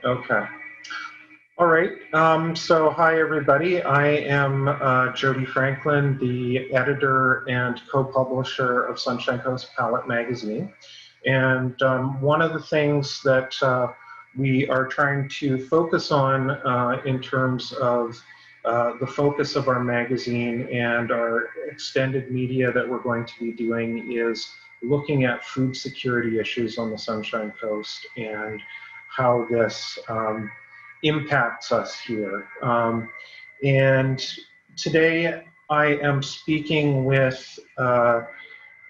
Okay. All right. So hi, everybody. I am Jody Franklin, the editor and co-publisher of Sunshine Coast Palate magazine. And one of the things that we are trying to focus on in terms of the focus of our magazine and our extended media that we're going to be doing is looking at food security issues on the Sunshine Coast and how this impacts us here. And today I am speaking with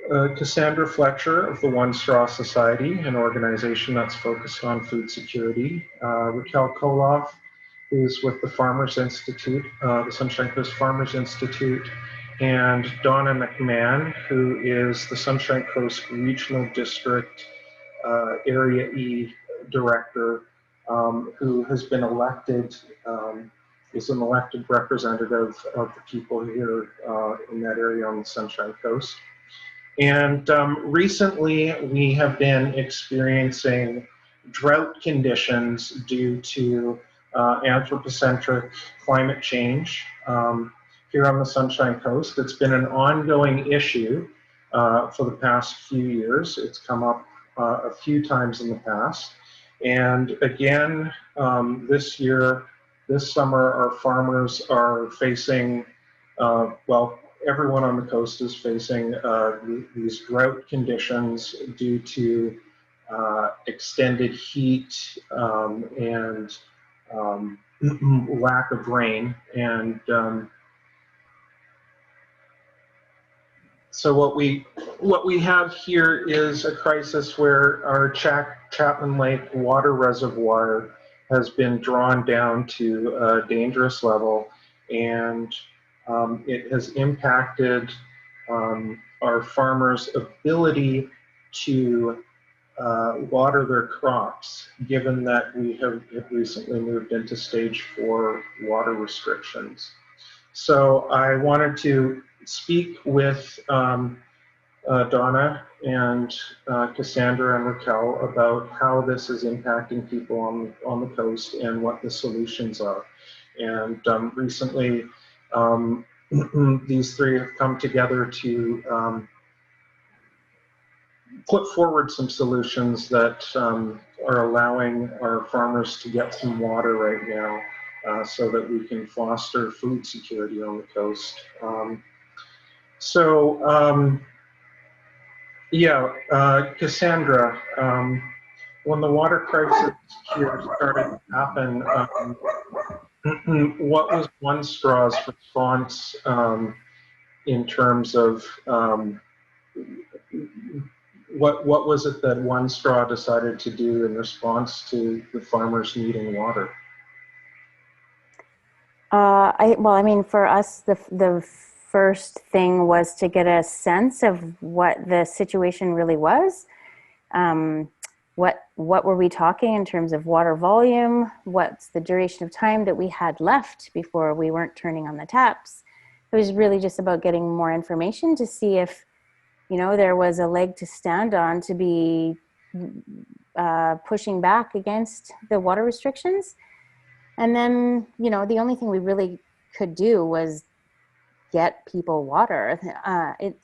Casandra Fletcher of the One Straw Society, an organization that's focused on food security. Raquel Kolof, who's with the Farmers Institute, the Sunshine Coast Farmers Institute, and Donna McMahon, who is the Sunshine Coast Regional District Area E Director, who has been elected, is an elected representative of the people here in that area on the Sunshine Coast. And recently we have been experiencing drought conditions due to anthropocentric climate change here on the Sunshine Coast. It's been an ongoing issue for the past few years. It's come up a few times in the past. And again, this year, this summer, our farmers are facing, well, everyone on the coast is facing these drought conditions due to extended heat and lack of rain. And so what we have here is a crisis where our Chapman Lake water reservoir has been drawn down to a dangerous level, and it has impacted our farmers' ability to water their crops, given that we have recently moved into stage 4 water restrictions. So I wanted to speak with Donna and Casandra and Raquel about how this is impacting people on the coast and what the solutions are. And recently, these three have come together to put forward some solutions that are allowing our farmers to get some water right now so that we can foster food security on the coast. Casandra, when the water crisis here started to happen, what was One Straw's response in terms of what was it that One Straw decided to do in response to the farmers needing water? I mean, for us, the first thing was to get a sense of what the situation really was. What were we talking in terms of water volume? What's the duration of time that we had left before we weren't turning on the taps? It was really just about getting more information to see if, you know, there was a leg to stand on to be pushing back against the water restrictions. And then, you know, the only thing we really could do was get people water.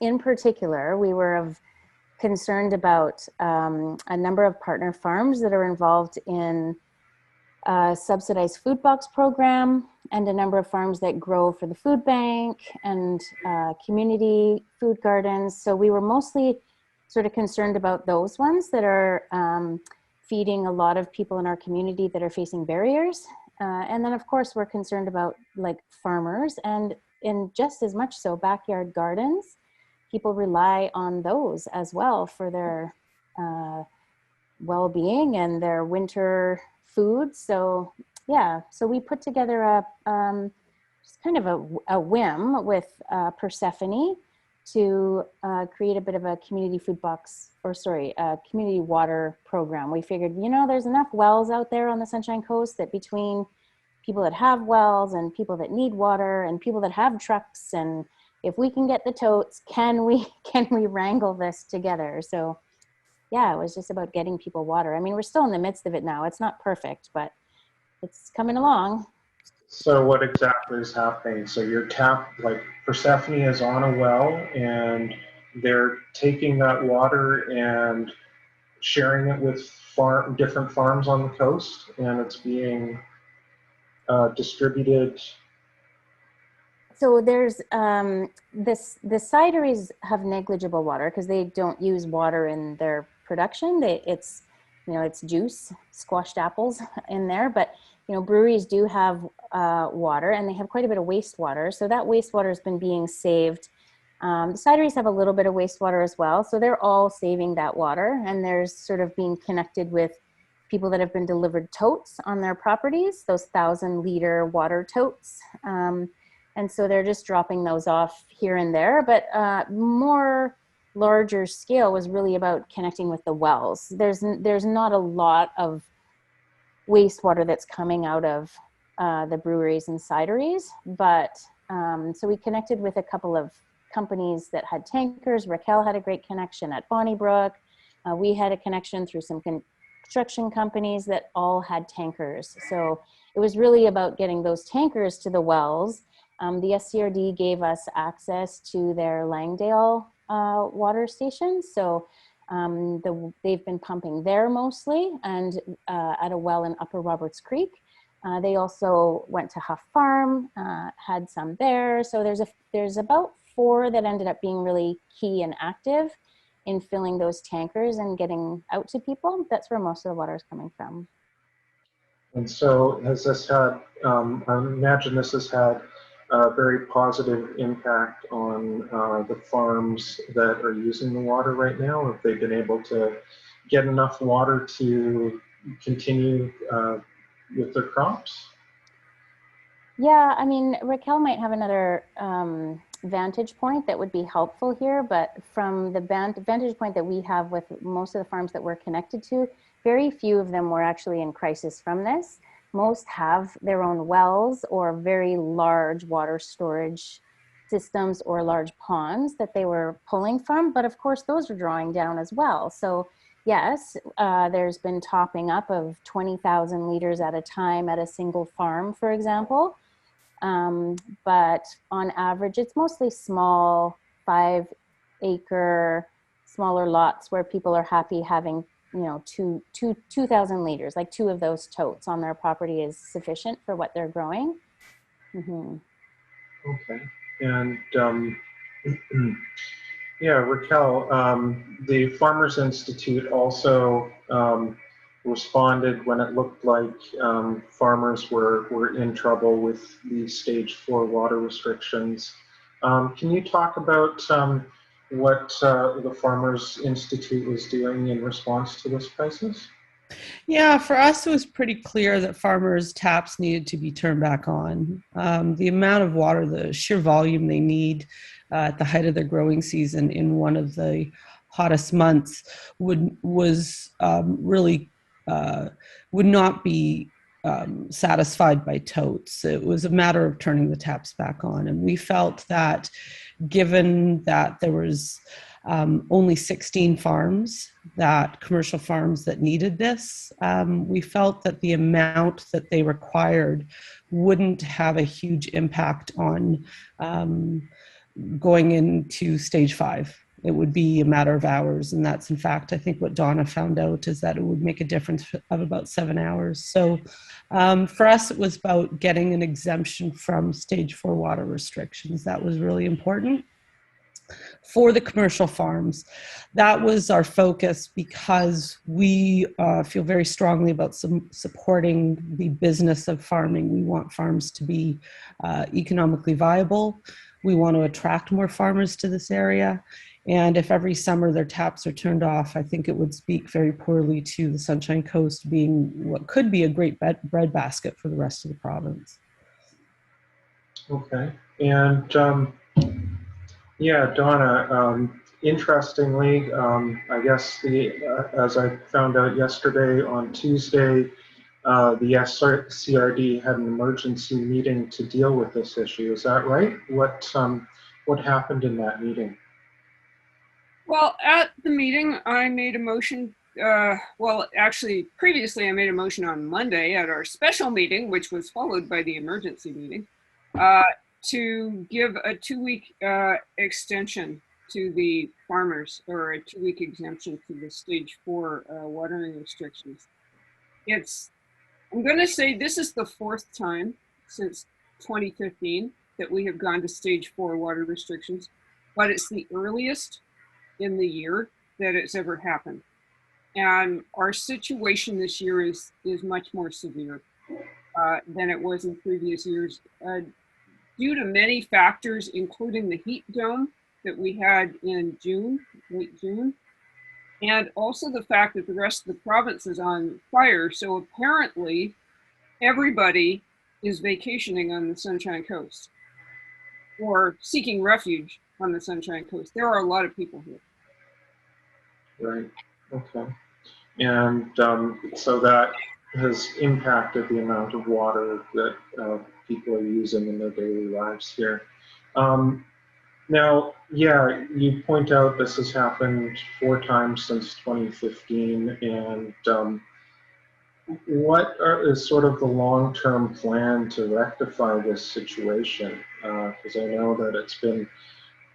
In particular, we were concerned about a number of partner farms that are involved in a subsidized food box program and a number of farms that grow for the food bank and community food gardens. So we were mostly sort of concerned about those ones that are feeding a lot of people in our community that are facing barriers. And then of course we're concerned about like farmers, and in just as much so backyard gardens. People rely on those as well for their well-being and their winter food. So yeah, so we put together a just kind of a whim with Persephone to create a bit of a community food box, or sorry, a community water program. We figured, you know, there's enough wells out there on the Sunshine Coast that between people that have wells and people that need water and people that have trucks, and if we can get the totes, can we wrangle this together? So yeah, it was just about getting people water. I mean, we're still in the midst of it now. It's not perfect, but it's coming along. So what exactly is happening? So your tap, like Persephone is on a well and they're taking that water and sharing it with different farms on the coast, and it's being distributed. So there's the cideries have negligible water because they don't use water in their production. It's it's juice, squashed apples in there, but breweries do have water, and they have quite a bit of wastewater. So that wastewater has been being saved. The cideries have a little bit of wastewater as well, so they're all saving that water, and there's sort of being connected with people that have been delivered totes on their properties, those 1,000-liter water totes. And so they're just dropping those off here and there, but more larger scale was really about connecting with the wells. There's not a lot of wastewater that's coming out of the breweries and cideries, but so we connected with a couple of companies that had tankers. Raquel had a great connection at Bonnybrook. We had a connection through some construction companies that all had tankers. So it was really about getting those tankers to the wells. The SCRD gave us access to their Langdale water station. So they've been pumping there mostly, and at a well in Upper Roberts Creek. They also went to Huff Farm, had some there. So there's about 4 that ended up being really key and active in filling those tankers and getting out to people. That's where most of the water is coming from. And so has this had, I imagine this has had a very positive impact on the farms that are using the water right now. Have they been able to get enough water to continue with their crops? Yeah, I mean, Raquel might have another vantage point that would be helpful here, but from the vantage point that we have with most of the farms that we're connected to, very few of them were actually in crisis from this. Most have their own wells or very large water storage systems or large ponds that they were pulling from, but of course those are drawing down as well. So yes, there's been topping up of 20,000 liters at a time at a single farm, for example. But on average, it's mostly small 5-acre, smaller lots where people are happy having, 2,000 liters, like 2 of those totes on their property is sufficient for what they're growing. Mm-hmm. Okay. And yeah, Raquel, the Farmers Institute also responded when it looked like farmers were in trouble with the stage 4 water restrictions. Can you talk about what the Farmers Institute was doing in response to this crisis? Yeah, for us, it was pretty clear that farmers' taps needed to be turned back on. The amount of water, the sheer volume they need at the height of their growing season in one of the hottest months would not be satisfied by totes. It was a matter of turning the taps back on. And we felt that given that there was only 16 farms, commercial farms that needed this, we felt that the amount that they required wouldn't have a huge impact on going into stage 5. It would be a matter of hours. And that's, in fact, I think what Donna found out is that it would make a difference of about 7 hours. So for us, it was about getting an exemption from stage 4 water restrictions. That was really important. For the commercial farms, that was our focus because we feel very strongly about supporting the business of farming. We want farms to be economically viable. We want to attract more farmers to this area. And if every summer their taps are turned off, I think it would speak very poorly to the Sunshine Coast being what could be a great breadbasket for the rest of the province. Okay. And yeah, Donna, interestingly, I guess as I found out yesterday, on Tuesday, the SCRD had an emergency meeting to deal with this issue. Is that right? What happened in that meeting? Well, at the meeting, I made a motion. Well, actually, previously I made a motion on Monday at our special meeting, which was followed by the emergency meeting, to give a 2-week extension to the farmers, or a 2-week exemption to the stage 4 watering restrictions. I'm going to say this is the 4th time since 2015 that we have gone to stage 4 water restrictions, but it's the earliest in the year that it's ever happened. And our situation this year is much more severe than it was in previous years, due to many factors, including the heat dome that we had in June, late June, and also the fact that the rest of the province is on fire. So apparently everybody is vacationing on the Sunshine Coast or seeking refuge on the Sunshine Coast. There are a lot of people here. Right. Okay. And so that has impacted the amount of water that people are using in their daily lives here. Now, yeah, you point out this has happened 4 times since 2015, and what is sort of the long-term plan to rectify this situation? Because I know that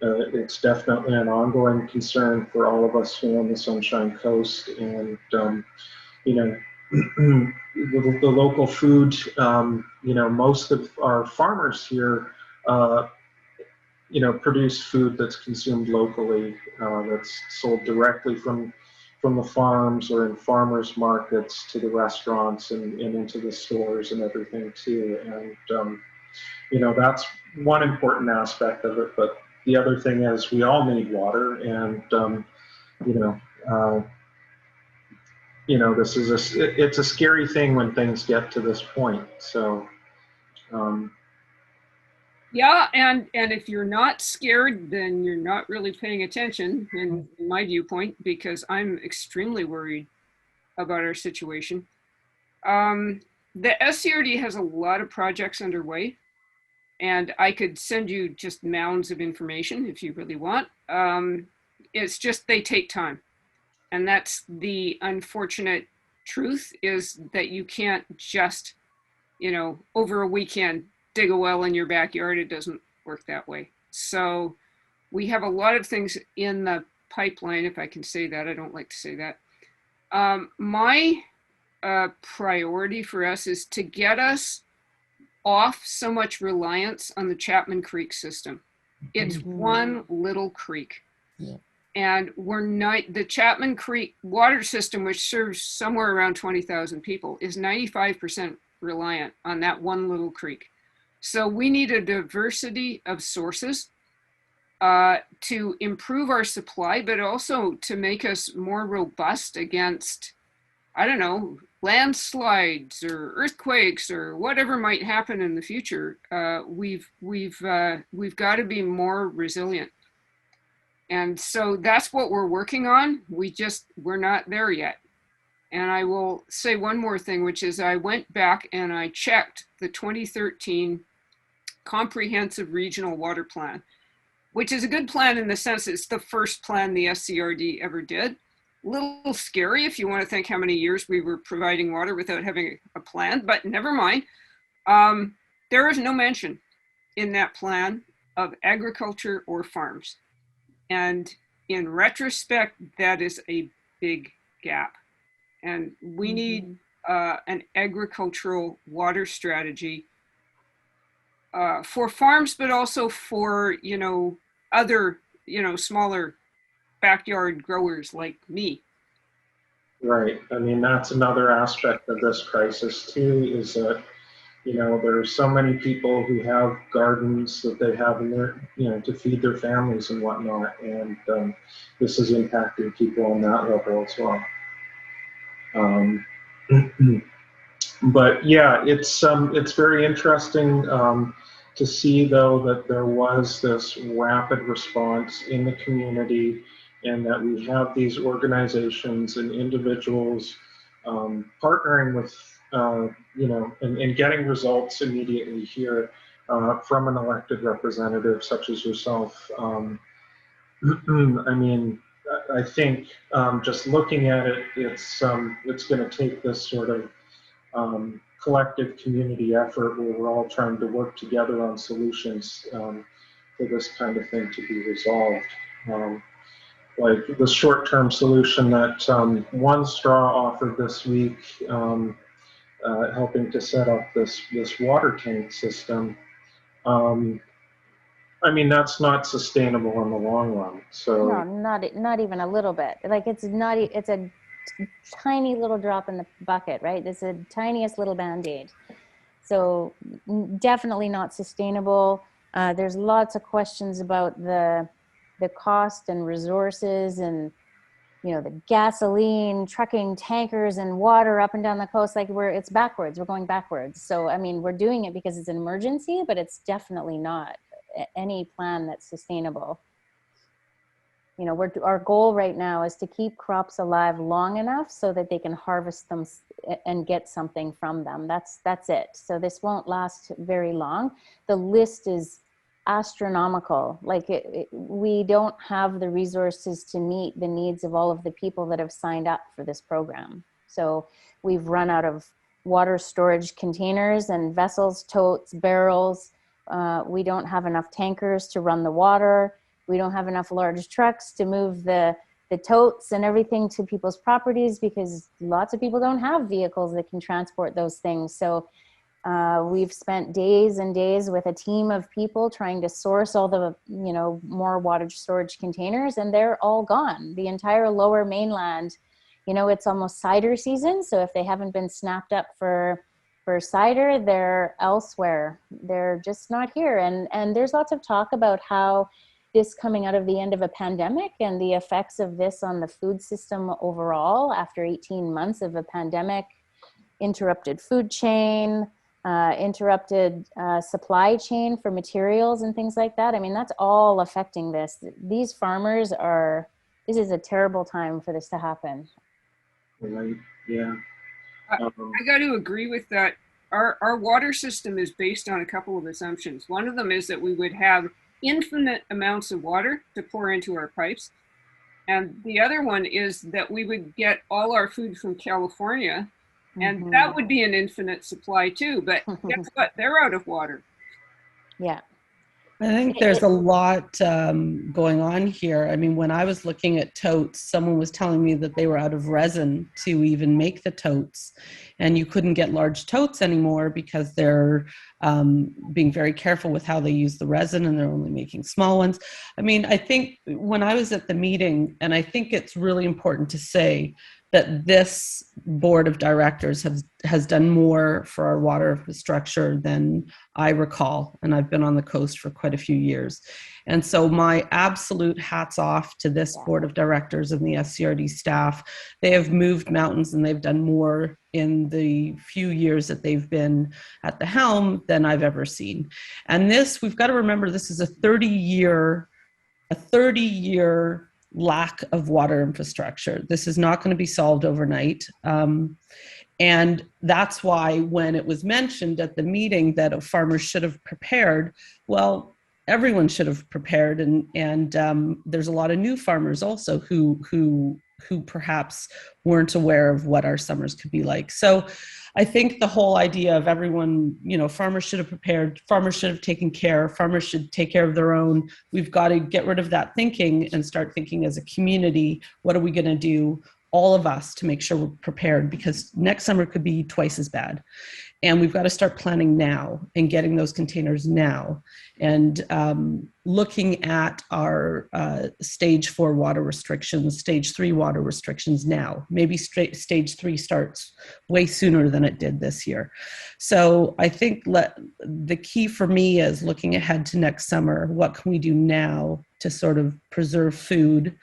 it's definitely an ongoing concern for all of us here on the Sunshine Coast, and you know, the local food. Most of our farmers here, produce food that's consumed locally, that's sold directly from the farms or in farmers markets to the restaurants and into the stores and everything too. And that's one important aspect of it. But the other thing is we all need water, and this is it's a scary thing when things get to this point. So. Yeah, and if you're not scared, then you're not really paying attention, in my viewpoint, because I'm extremely worried about our situation. The SCRD has a lot of projects underway, and I could send you just mounds of information if you really want. It's just they take time, and that's the unfortunate truth, is that you can't just, over a weekend dig a well in your backyard. It doesn't work that way. So we have a lot of things in the pipeline, if I can say that. I don't like to say that. My priority for us is to get us off so much reliance on the Chapman Creek system. It's one little creek. Yeah. And the Chapman Creek water system, which serves somewhere around 20,000 people, is 95% reliant on that one little creek. So we need a diversity of sources to improve our supply, but also to make us more robust against, I don't know, landslides or earthquakes or whatever might happen in the future. We've got to be more resilient. And so that's what we're working on. We're not there yet. And I will say one more thing, which is I went back and I checked the 2013 Comprehensive Regional Water Plan, which is a good plan in the sense it's the first plan the SCRD ever did. A little scary if you want to think how many years we were providing water without having a plan, but never mind. There is no mention in that plan of agriculture or farms. And in retrospect, that is a big gap. And we need an agricultural water strategy for farms, but also for, other, smaller backyard growers like me. Right. I mean, that's another aspect of this crisis too, is that, there's so many people who have gardens that they have in their, to feed their families and whatnot. And this is impacting people on that level as well. But yeah, it's very interesting to see, though, that there was this rapid response in the community, and that we have these organizations and individuals partnering with, and getting results immediately here from an elected representative such as yourself. I mean, I think just looking at it, it's going to take this sort of collective community effort where we're all trying to work together on solutions for this kind of thing to be resolved. Like the short-term solution that One Straw offered this week, helping to set up this water tank system. I mean, that's not sustainable in the long run. So No, not even a little bit. Like it's not, it's a tiny little drop in the bucket, right? It's the tiniest little Band-Aid. So definitely not sustainable. There's lots of questions about the cost and resources and, you know, the gasoline, trucking tankers and water up and down the coast. Like it's backwards, we're going backwards. So, I mean, we're doing it because it's an emergency, but it's definitely not any plan that's sustainable. You know, our goal right now is to keep crops alive long enough so that they can harvest them and get something from them. That's it. So this won't last very long. The list is astronomical. Like we don't have the resources to meet the needs of all of the people that have signed up for this program. So we've run out of water storage containers and vessels, totes, barrels. We don't have enough tankers to run the water. We don't have enough large trucks to move the totes and everything to people's properties because lots of people don't have vehicles that can transport those things. So we've spent days and days with a team of people trying to source all the, you know, more water storage containers, and they're all gone. The entire lower mainland, you know, it's almost cider season. So if they haven't been snapped up for cider, they're elsewhere. They're just not here. And there's lots of talk about how this coming out of the end of a pandemic and the effects of this on the food system overall after 18 months of a pandemic, interrupted food chain, interrupted supply chain for materials and things like that. I mean, that's all affecting this. These farmers this is a terrible time for this to happen. right, yeah. I got to agree with that. Our water system is based on a couple of assumptions. One of them is that we would have infinite amounts of water to pour into our pipes. And the other one is that we would get all our food from California, and that would be an infinite supply too. But guess what? They're out of water. Yeah. I think there's a lot going on here. I mean, when I was looking at totes, someone was telling me that they were out of resin to even make the totes, and you couldn't get large totes anymore because they're being very careful with how they use the resin, and they're only making small ones. I mean, I think when I was at the meeting, and I think it's really important to say that this board of directors has done more for our water infrastructure than I recall. And I've been on the coast for quite a few years. And so my absolute hats off to this board of directors and the SCRD staff. They have moved mountains and they've done more in the few years that they've been at the helm than I've ever seen. And this, we've got to remember, this is a 30-year lack of water infrastructure. This is not going to be solved overnight. And that's why when it was mentioned at the meeting that farmers should have prepared, well, everyone should have prepared. And there's a lot of new farmers also who perhaps weren't aware of what our summers could be like. So I think the whole idea of everyone, you know, farmers should have prepared, farmers should have taken care, farmers should take care of their own. We've got to get rid of that thinking and start thinking as a community, what are we going to do, all of us, to make sure we're prepared, because next summer could be twice as bad. And we've got to start planning now and getting those containers now, and looking at our stage 4 water restrictions, stage 3 water restrictions now. Maybe stage 3 starts way sooner than it did this year. So I think the key for me is looking ahead to next summer. What can we do now to sort of preserve food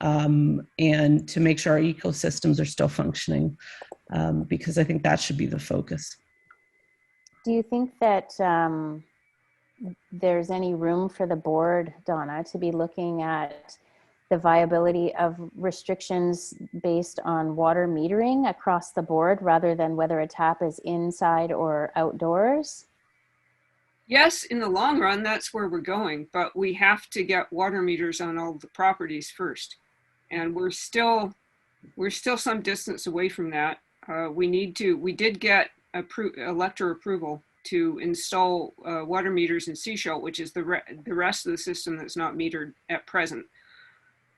and to make sure our ecosystems are still functioning? Because I think that should be the focus. Do you think that there's any room for the board, Donna, to be looking at the viability of restrictions based on water metering across the board rather than whether a tap is inside or outdoors? Yes, in the long run, that's where we're going, but we have to get water meters on all the properties first. and we're still some distance away from that. We did get elector approval to install water meters in Seashell, which is the rest of the system that's not metered at present.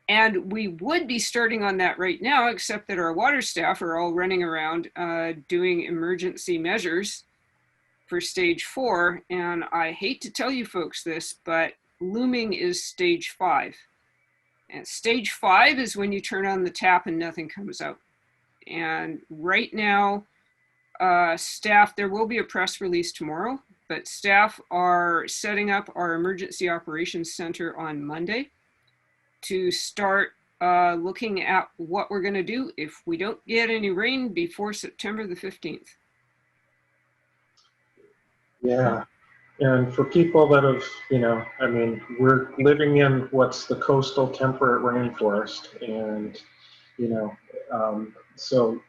And we would be starting on that right now, except that our water staff are all running around doing emergency measures for stage 4. And I hate to tell you folks this, but looming is stage 5. And stage 5 is when you turn on the tap and nothing comes out. And right now, staff, there will be a press release tomorrow, but staff are setting up our emergency operations center on Monday to start looking at what we're going to do if we don't get any rain before September the 15th. Yeah. And for people that have, you know, I mean, we're living in what's the coastal temperate rainforest, and, you know, so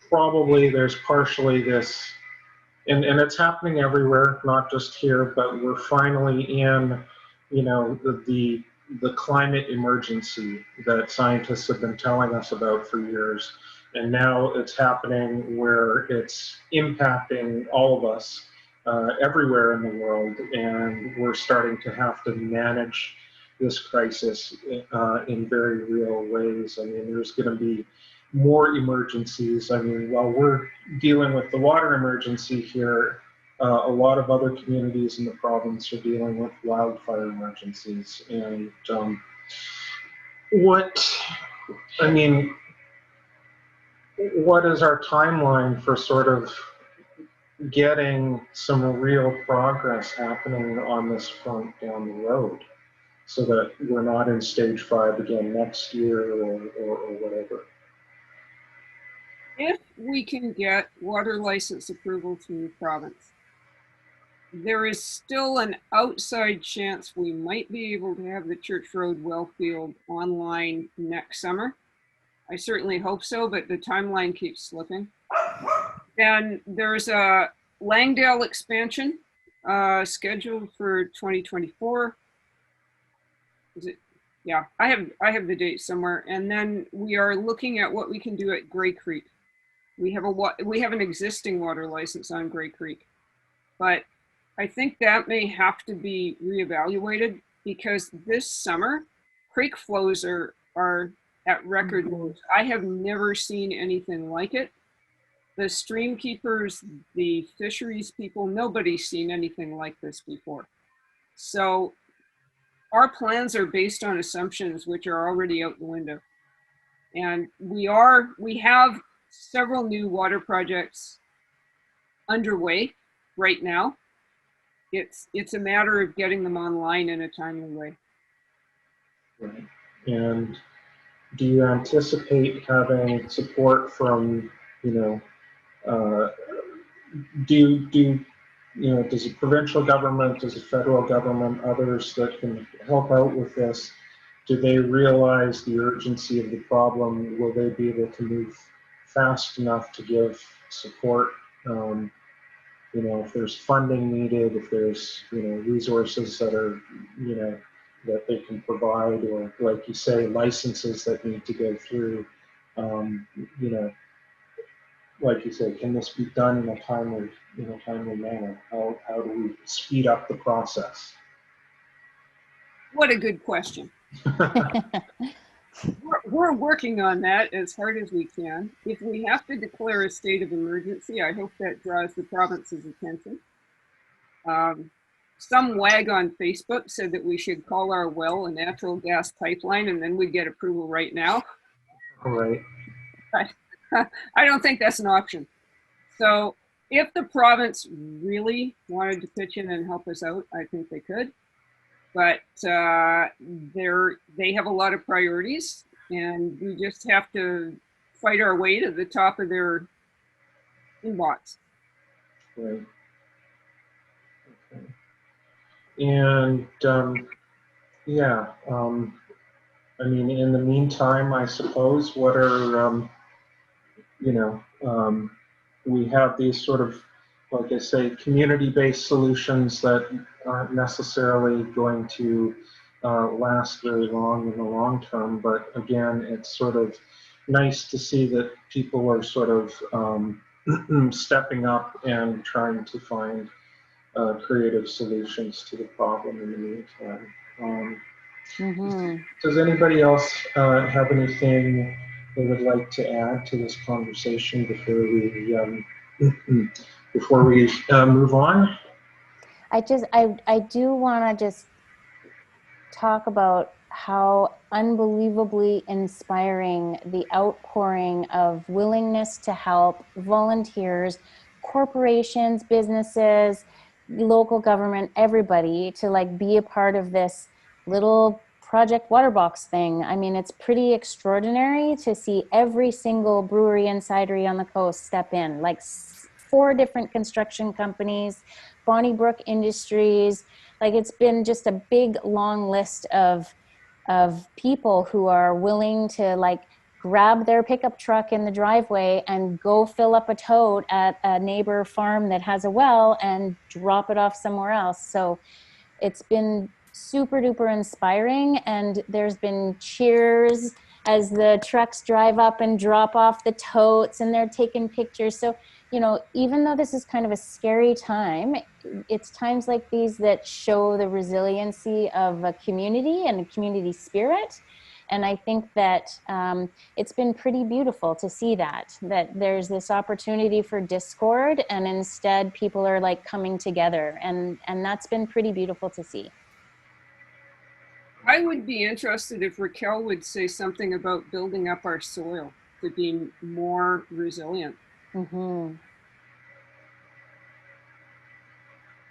probably there's partially this, and it's happening everywhere, not just here, but we're finally in, you know, the climate emergency that scientists have been telling us about for years. And now it's happening where it's impacting all of us everywhere in the world. And we're starting to have to manage this crisis in very real ways. I mean, there's going to be more emergencies. I mean, while we're dealing with the water emergency here, a lot of other communities in the province are dealing with wildfire emergencies. And what is our timeline for sort of getting some real progress happening on this front down the road, so that we're not in stage 5 again next year or whatever? If we can get water license approval from the province, there is still an outside chance we might be able to have the Church Road well field online next summer. I certainly hope so, but the timeline keeps slipping. Then there's a Langdale expansion scheduled for 2024. Is it? Yeah, I have the date somewhere. And then we are looking at what we can do at Grey Creek. We have an existing water license on Grey Creek, but I think that may have to be reevaluated, because this summer creek flows are at record lows. I have never seen anything like it. The stream keepers, the fisheries people, nobody's seen anything like this before. So our plans are based on assumptions which are already out the window. And we have several new water projects underway right now. It's a matter of getting them online in a timely way. Right. And do you anticipate having support from, you know, does the provincial government, does the federal government, others that can help out with this, do they realize the urgency of the problem? Will they be able to move fast enough to give support? You know, if there's funding needed, if there's, you know, resources that are, you know, that they can provide, or like you say, licenses that need to go through, you know, like you say, can this be done in a timely manner? How do we speed up the process? What a good question. We're working on that as hard as we can. If we have to declare a state of emergency, I hope that draws the province's attention. Some wag on Facebook said that we should call our well a natural gas pipeline, and then we'd get approval right now. All right. I don't think that's an option. So if the province really wanted to pitch in and help us out, I think they could. But they have a lot of priorities, and we just have to fight our way to the top of their inbox. Right. Okay. And yeah, I mean, in the meantime, I suppose, what are, you know, we have these sort of, like I say, community-based solutions that aren't necessarily going to last very long in the long term. But again, it's sort of nice to see that people are sort of stepping up and trying to find creative solutions to the problem in the meantime. Does anybody else have anything they would like to add to this conversation before we move on? I do want to just talk about how unbelievably inspiring the outpouring of willingness to help, volunteers, corporations, businesses, local government, everybody to like be a part of this little Project Waterbox thing. I mean, it's pretty extraordinary to see every single brewery and cidery on the coast step in, like 4 different construction companies, Bonnybrook Industries. Like, it's been just a big, long list of people who are willing to like grab their pickup truck in the driveway and go fill up a tote at a neighbor farm that has a well and drop it off somewhere else. So it's been super duper inspiring, and there's been cheers as the trucks drive up and drop off the totes and they're taking pictures. So, you know, even though this is kind of a scary time, it's times like these that show the resiliency of a community and a community spirit. And I think that it's been pretty beautiful to see that there's this opportunity for discord, and instead people are like coming together, and that's been pretty beautiful to see. I would be interested if Raquel would say something about building up our soil to be more resilient.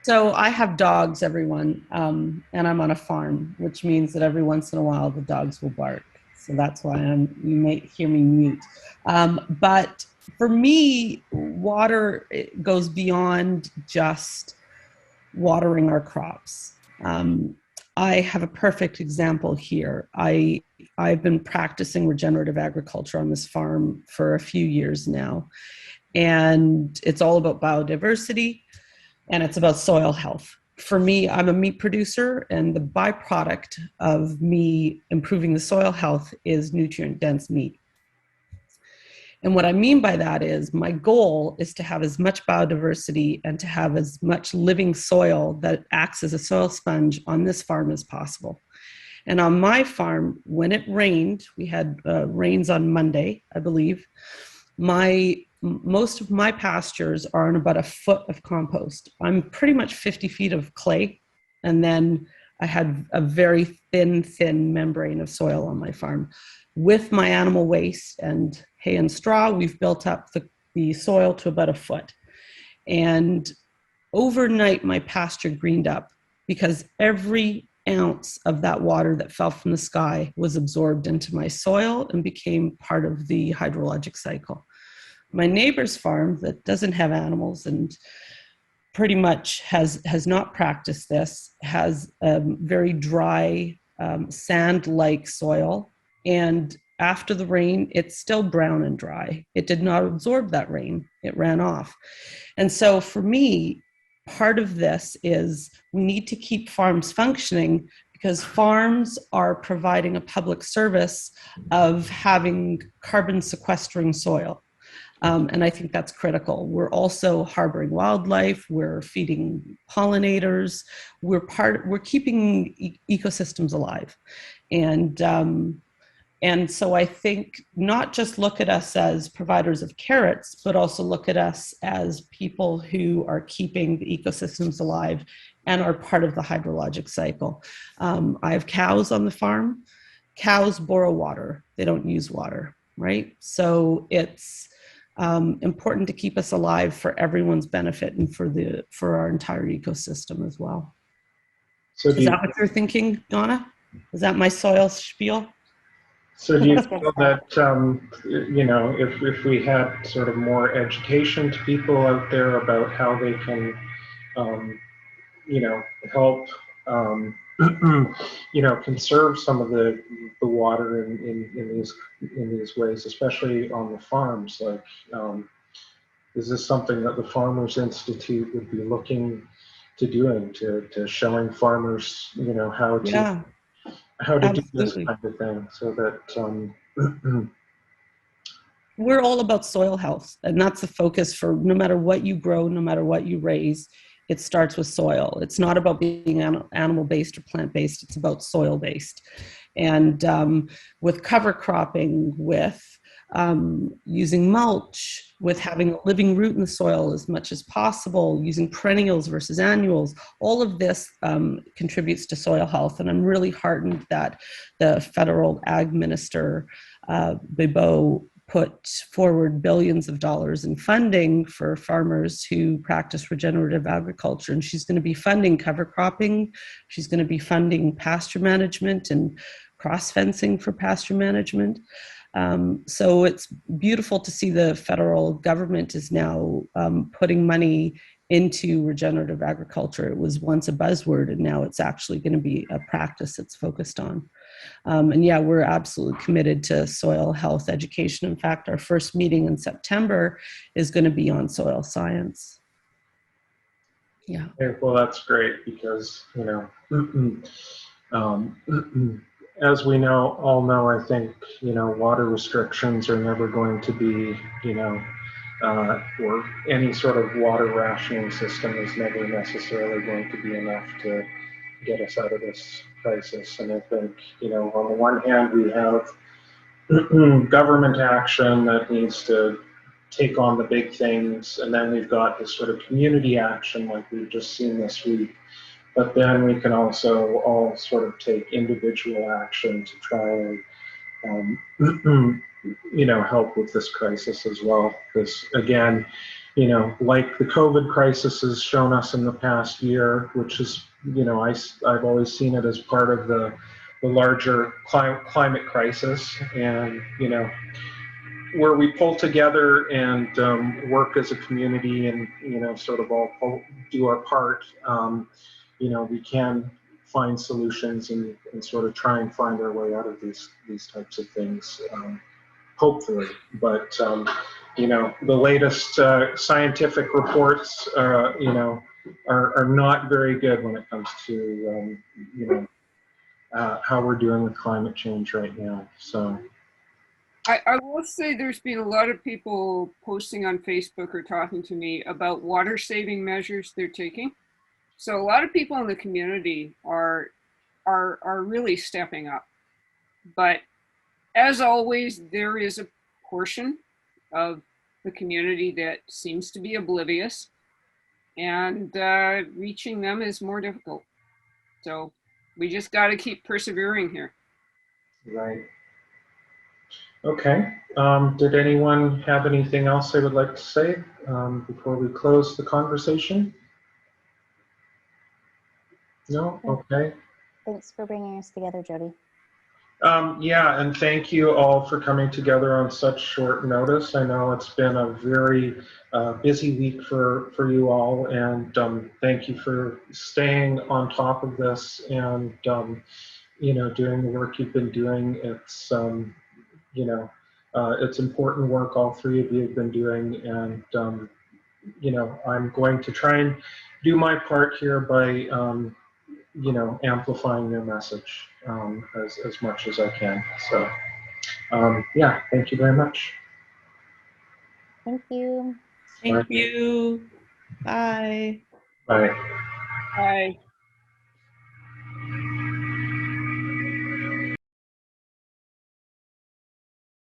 So I have dogs, everyone, and I'm on a farm, which means that every once in a while the dogs will bark. So that's why you may hear me mute. But for me, water goes beyond just watering our crops. I have a perfect example here. I've been practicing regenerative agriculture on this farm for a few years now, and it's all about biodiversity. And it's about soil health. For me, I'm a meat producer, and the byproduct of me improving the soil health is nutrient-dense meat. And what I mean by that is my goal is to have as much biodiversity and to have as much living soil that acts as a soil sponge on this farm as possible. And on my farm, when it rained, we had rains on Monday, I believe, most of my pastures are in about a foot of compost. I'm pretty much 50 feet of clay, and then I had a very thin membrane of soil on my farm. With my animal waste and hay and straw, we've built up the soil to about a foot. And overnight, my pasture greened up because every ounce of that water that fell from the sky was absorbed into my soil and became part of the hydrologic cycle. My neighbor's farm that doesn't have animals and pretty much has not practiced this has very dry sand-like soil, and after the rain it's still brown and dry. It did not absorb that rain, it ran off. And so for me, part of this is we need to keep farms functioning, because farms are providing a public service of having carbon sequestering soil. And I think that's critical. We're also harboring wildlife. We're feeding pollinators. We're keeping ecosystems alive. And so I think not just look at us as providers of carrots, but also look at us as people who are keeping the ecosystems alive and are part of the hydrologic cycle. I have cows on the farm. Cows borrow water. They don't use water, right? So it's important to keep us alive for everyone's benefit and for our entire ecosystem as well. So is that what you're thinking, Donna? Is that my soil spiel? So do you feel that, you know, if we had sort of more education to people out there about how they can, you know, help, you know, conserve some of the water in these ways, especially on the farms, like, is this something that the Farmers Institute would be looking to doing, to showing farmers, you know, how to how to do this Absolutely. kind of thing so that We're all about soil health, and that's the focus for no matter what you grow, no matter what you raise. It starts with soil. It's not about being animal-based or plant-based. It's about soil-based. And with cover cropping, with using mulch, with having a living root in the soil as much as possible, using perennials versus annuals, all of this contributes to soil health. And I'm really heartened that the federal ag minister, Bibeau, put forward billions of dollars in funding for farmers who practice regenerative agriculture. And she's going to be funding cover cropping. She's going to be funding pasture management and cross fencing for pasture management. So it's beautiful to see the federal government is now putting money into regenerative agriculture. It was once a buzzword, and now it's actually going to be a practice it's focused on. And yeah, we're absolutely committed to soil health education. In fact, our first meeting in September is going to be on soil science. Yeah. Okay, well, that's great because, you know, as we all know, I think, water restrictions are never going to be, or any sort of water rationing system is never necessarily going to be enough to get us out of this crisis. And I think, on the one hand, we have government action that needs to take on the big things, and then we've got this sort of community action like we've just seen this week. But then we can also all sort of take individual action to try and, help with this crisis as well. Because again, like the COVID crisis has shown us in the past year, which is, I've always seen it as part of the larger climate crisis, and, where we pull together and work as a community and, sort of all do our part, we can find solutions and sort of try and find our way out of these types of things, hopefully. But, the latest scientific reports, are not very good when it comes to, how we're doing with climate change right now. So. I will say there's been a lot of people posting on Facebook or talking to me about water saving measures they're taking. So a lot of people in the community are really stepping up. But as always, there is a portion of the community that seems to be oblivious, and reaching them is more difficult. So we just got to keep persevering here. Right. Okay. Did anyone have anything else they would like to say before we close the conversation? No? Okay. Thanks for bringing us together, Jody. Yeah, and thank you all for coming together on such short notice. I know it's been a very busy week for you all, and thank you for staying on top of this and, doing the work you've been doing. It's, it's important work all three of you have been doing, and, I'm going to try and do my part here by, amplifying your message as much as I can. So, yeah, thank you very much. Thank you. Thank you. Bye. Bye. Bye.